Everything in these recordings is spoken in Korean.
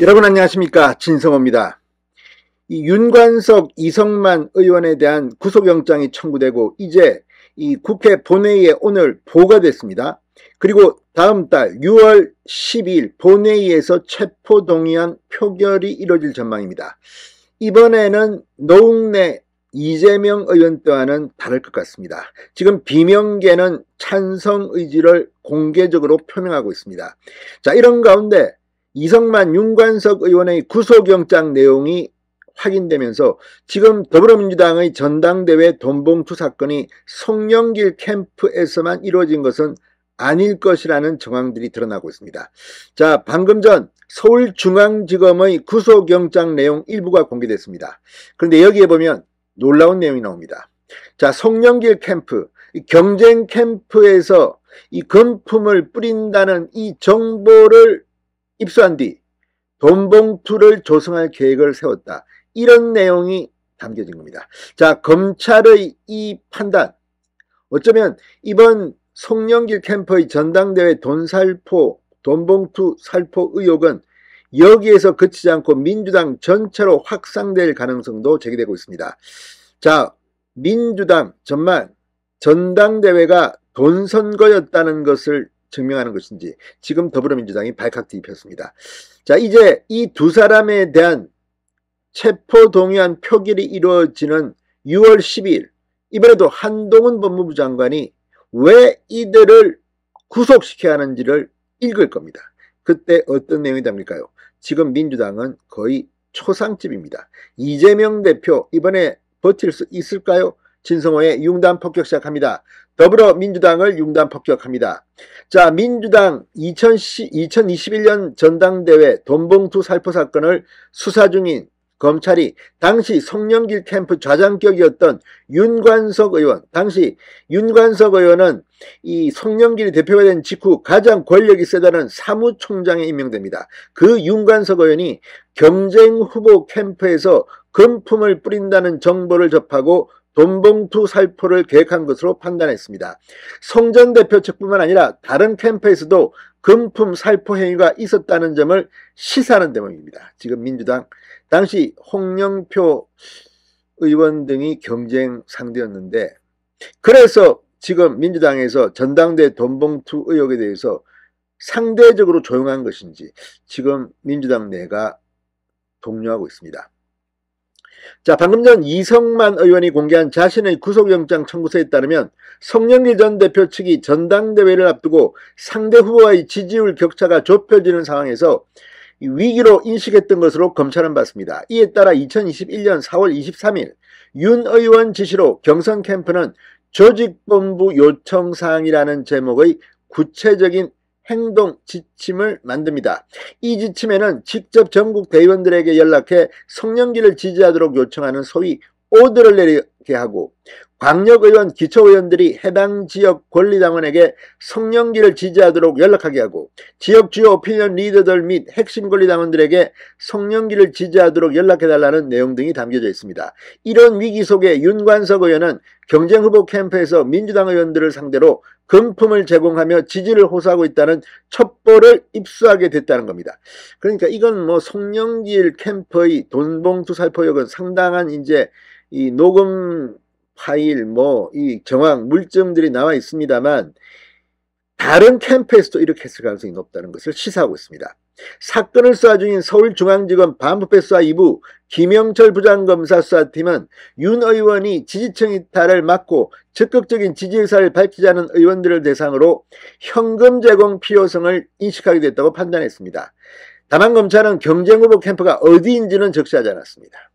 여러분 안녕하십니까, 진성호입니다. 이 윤관석, 이성만 의원에 대한 구속영장이 청구되고 이제 이 국회 본회의에 오늘 보고가 됐습니다. 그리고 다음 달 6월 12일 본회의에서 체포동의안 표결이 이뤄질 전망입니다. 이번에는 노웅래 이재명 의원 또한은 다를 것 같습니다. 지금 비명계는 찬성 의지를 공개적으로 표명하고 있습니다. 자, 이런 가운데 이성만, 윤관석 의원의 구속영장 내용이 확인되면서 지금 더불어민주당의 전당대회 돈봉투 사건이 송영길 캠프에서만 이루어진 것은 아닐 것이라는 정황들이 드러나고 있습니다. 자, 방금 전 서울중앙지검의 구속영장 내용 일부가 공개됐습니다. 그런데 여기에 보면 놀라운 내용이 나옵니다. 자, 송영길 캠프, 경쟁 캠프에서 이 금품을 뿌린다는 이 정보를 입수한 뒤 돈봉투를 조성할 계획을 세웠다. 이런 내용이 담겨진 겁니다. 자, 검찰의 이 판단, 어쩌면 이번 송영길 캠프의 전당대회 돈봉투 살포 의혹은 여기에서 그치지 않고 민주당 전체로 확산될 가능성도 제기되고 있습니다. 자, 민주당 정말 전당대회가 돈 선거였다는 것을 증명하는 것인지 지금 더불어민주당이 발칵 뒤집혔습니다. 자, 이제 이 두 사람에 대한 체포동의안 표결이 이루어지는 6월 12일, 이번에도 한동훈 법무부 장관이 왜 이들을 구속시켜야 하는지를 읽을 겁니다. 그때 어떤 내용이 담길까요? 지금 민주당은 거의 초상집입니다. 이재명 대표 이번에 버틸 수 있을까요? 진성호의 융단 폭격 시작합니다. 더불어민주당을 융단 폭격합니다. 자, 민주당 2021년 전당대회 돈봉투 살포 사건을 수사 중인 검찰이 당시 송영길 캠프 좌장격이었던 윤관석 의원, 당시 윤관석 의원은 이 송영길이 대표가 된 직후 가장 권력이 세다는 사무총장에 임명됩니다. 그 윤관석 의원이 경쟁 후보 캠프에서 금품을 뿌린다는 정보를 접하고 돈봉투 살포를 계획한 것으로 판단했습니다. 송 전 대표 측뿐만 아니라 다른 캠프에서도 금품 살포 행위가 있었다는 점을 시사하는 대목입니다. 지금 민주당, 당시 홍영표 의원 등이 경쟁 상대였는데, 그래서 지금 민주당에서 전당대 돈봉투 의혹에 대해서 상대적으로 조용한 것인지 지금 민주당 내가 동요하고 있습니다. 자, 방금 전 이성만 의원이 공개한 자신의 구속영장 청구서에 따르면 송영길 전 대표 측이 전당대회를 앞두고 상대 후보와의 지지율 격차가 좁혀지는 상황에서 위기로 인식했던 것으로 검찰은 봤습니다. 이에 따라 2021년 4월 23일 윤 의원 지시로 경선 캠프는 조직본부 요청사항이라는 제목의 구체적인 행동 지침을 만듭니다. 이 지침에는 직접 전국 대의원들에게 연락해 송영길을 지지하도록 요청하는 소위 오더를 내리게 하고, 광역의원, 기초의원들이 해당 지역 권리당원에게 송영길을 지지하도록 연락하게 하고, 지역 주요 오피니언 리더들 및 핵심 권리당원들에게 송영길을 지지하도록 연락해달라는 내용 등이 담겨져 있습니다. 이런 위기 속에 윤관석 의원은 경쟁후보 캠프에서 민주당 의원들을 상대로 금품을 제공하며 지지를 호소하고 있다는 첩보를 입수하게 됐다는 겁니다. 그러니까 이건 뭐 송영길 캠프의 돈봉투 살포 의혹은 상당한 이제 이 녹음 파일, 이 정황, 물증들이 나와 있습니다만 다른 캠프에서도 이렇게 했을 가능성이 높다는 것을 시사하고 있습니다. 사건을 수사 중인 서울중앙지검 반부패 수사 2부 김영철 부장검사 수사팀은 윤 의원이 지지층 이탈을 막고 적극적인 지지 의사를 밝히지 않은 의원들을 대상으로 현금 제공 필요성을 인식하게 됐다고 판단했습니다. 다만 검찰은 경쟁후보 캠프가 어디인지는 적시하지 않았습니다.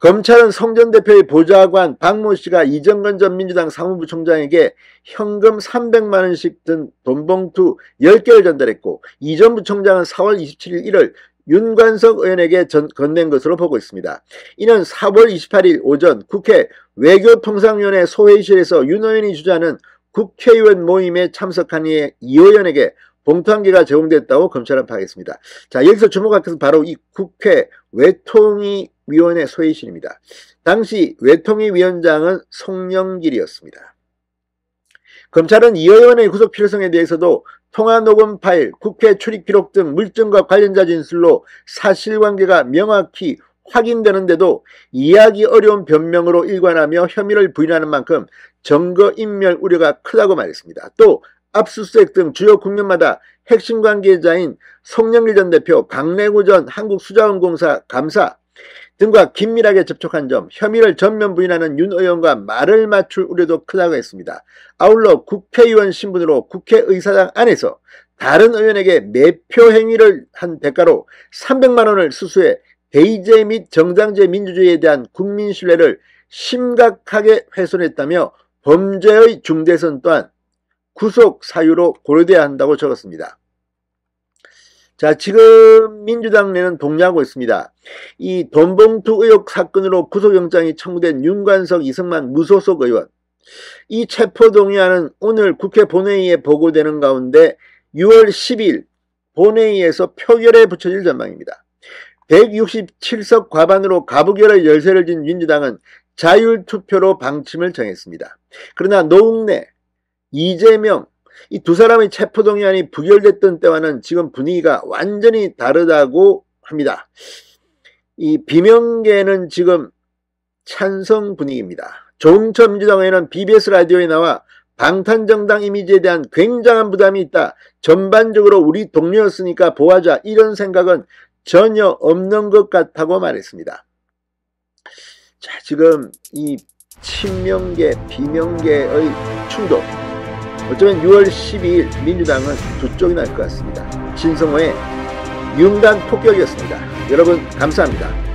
검찰은 송 전 대표의 보좌관 박모 씨가 이정건 전 민주당 사무부총장에게 현금 300만 원씩 든 돈봉투 10개를 전달했고, 이 전 부총장은 4월 27일 1월 윤관석 의원에게 건넨 것으로 보고 있습니다. 이는 4월 28일 오전 국회 외교통상위원회 소회의실에서 윤 의원이 주재하는 국회의원 모임에 참석한 이 의원에게 봉투 한 개가 제공됐다고 검찰은 파악했습니다. 자, 여기서 주목할 것은 바로 이 국회 외통위원회 소회의실입니다. 당시 외통위 위원장은 송영길이었습니다. 검찰은 이 의원의 구속 필요성에 대해서도 통화녹음 파일, 국회 출입 기록 등 물증과 관련자 진술로 사실관계가 명확히 확인되는데도 이해하기 어려운 변명으로 일관하며 혐의를 부인하는 만큼 증거인멸 우려가 크다고 말했습니다. 또 압수수색 등 주요 국면마다 핵심 관계자인 송영길 전 대표, 강래구 전 한국수자원공사 감사 등과 긴밀하게 접촉한 점, 혐의를 전면 부인하는 윤 의원과 말을 맞출 우려도 크다고 했습니다. 아울러 국회의원 신분으로 국회의사당 안에서 다른 의원에게 매표 행위를 한 대가로 300만 원을 수수해 대의제 및 정당제 민주주의에 대한 국민 신뢰를 심각하게 훼손했다며 범죄의 중대성 또한 구속 사유로 고려돼야 한다고 적었습니다. 자, 지금 민주당 내는 동의하고 있습니다. 이 돈봉투 의혹 사건으로 구속영장이 청구된 윤관석, 이승만 무소속 의원, 이 체포동의안은 오늘 국회 본회의에 보고되는 가운데 6월 10일 본회의에서 표결에 붙여질 전망입니다. 167석 과반으로 가부결의 열쇠를 진 민주당은 자율투표로 방침을 정했습니다. 그러나 노웅래, 이재명, 이 두 사람의 체포동의안이 부결됐던 때와는 지금 분위기가 완전히 다르다고 합니다. 이 비명계는 지금 찬성 분위기입니다. 조응천 민주당 의원은 BBS 라디오에 나와 방탄정당 이미지에 대한 굉장한 부담이 있다. 전반적으로 우리 동료였으니까 보호하자. 이런 생각은 전혀 없는 것 같다고 말했습니다. 자, 지금 이 친명계, 비명계의 충돌, 어쩌면 6월 12일 민주당은 두 쪽이 날 것 같습니다. 진성호의 윤단 폭격이었습니다. 여러분 감사합니다.